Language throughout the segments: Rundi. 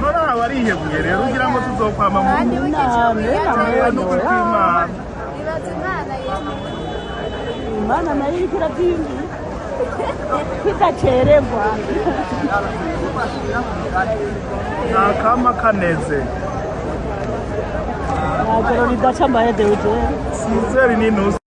Nora warihebuye rero ugira ngo tuzokwama mu nama n'ukuri kw'Imana. Imana nayo iriko iravyimba bidacererwa Nakama kaneze najoro ridaca mbaye deuje sizeri n'inusu.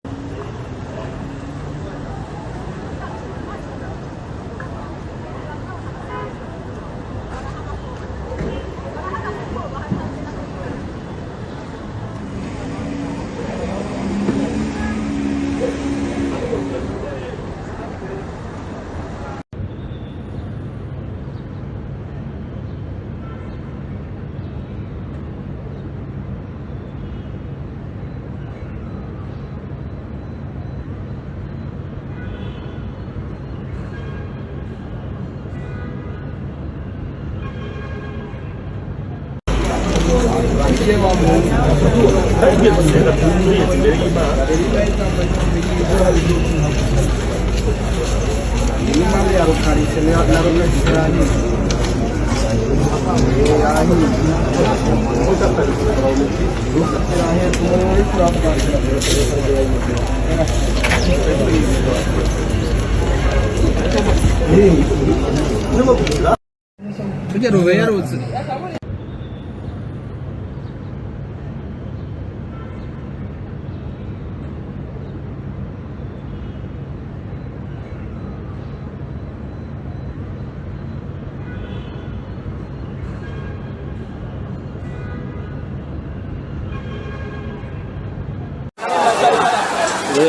Tugero yarutse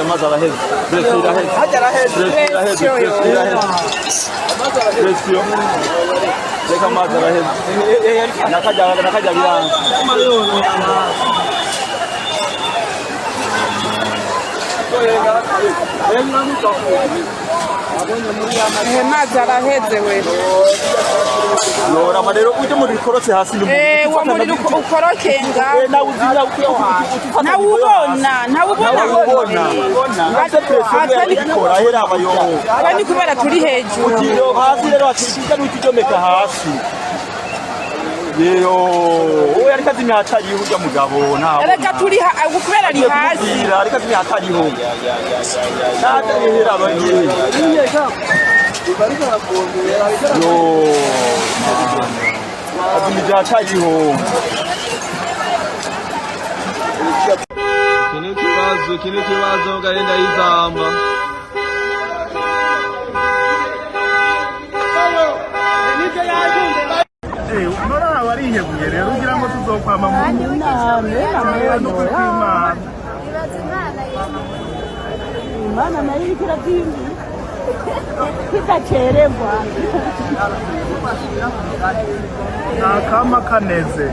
amazi araheze presiyo reka amazi araheze nakajya biranga amazi araheze we yorama rero ujye muri korose hasi uwo muri ukorokenga ntawubona kubera turi hejuru hasi rero hakikija n'ukijomeka hasi rero uwo yariko azimya hatariho urya mugabo ntabwo reka turi kubera ari hasi ariko azimya hatariho natahera abagiye azimya hatariho kino kibazo gahenda y'izamba Nora warihebuye rero ugira ngo tuzokwama mu nama n'ukuri kw'Imana. Imana nayo iriko iravyimba bidacererwa Nakama kaneze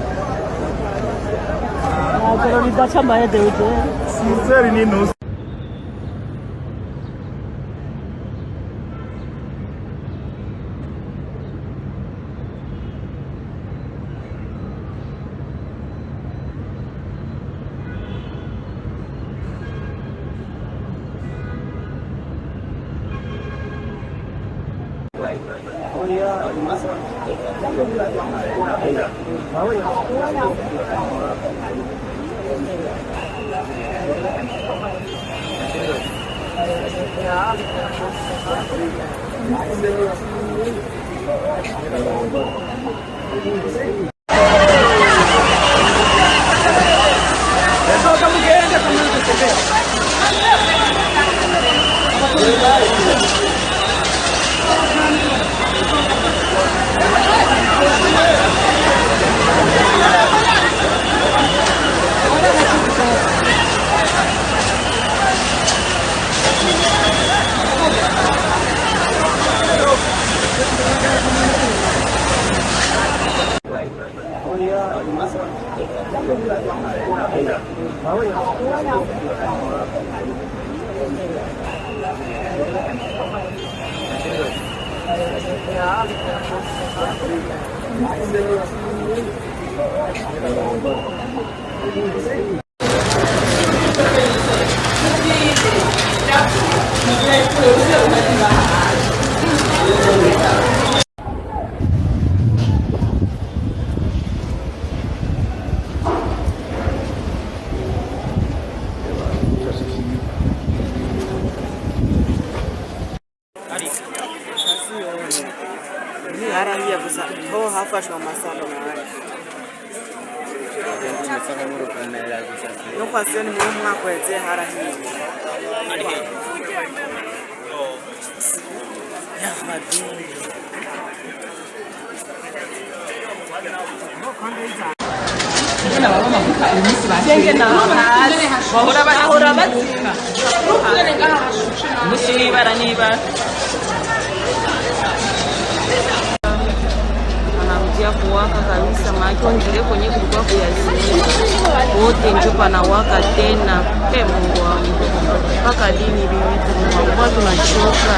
najoro ridaca mbaye deuje sizeri n'inusu. Harangiye gusa ho hafashwe amasano nawe no kwasiyo ni mu mwaka weze harahiye ya madini bahora bazika nibara anarudia kuwaka kabisa, maana ngile kwenye kulikuwa kuyazimia wote njo panawaka tena. Mungu wangu, mpaka lini vitu kwa tunachoka?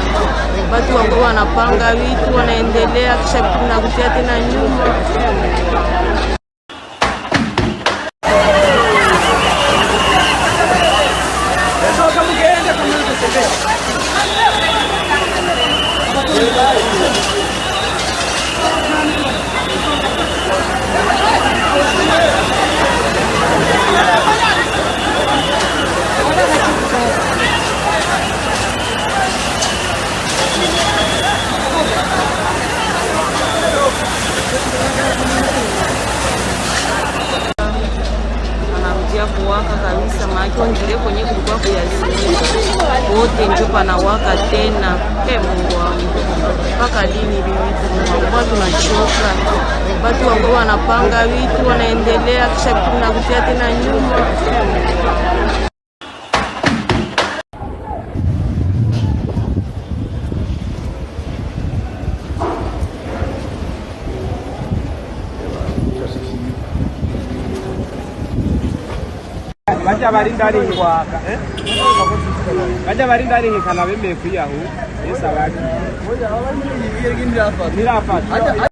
Watu wangu wanapanga vitu wanaendelea, kisha tunakutia tena nyuma. Anarudia kuwaka kabisa, maana ngile kwenye kulikuwa kuyazimia wote njo panawaka tena. Mungu wangu, mpaka lini vitu kwa tunachoka? Watu wangu wanapanga vitu wanaendelea, kisha tunakutia tena nyuma. Baja bari ndari kwaka baja bari ndari kana bemeye kwiyahu yesa bari nirafata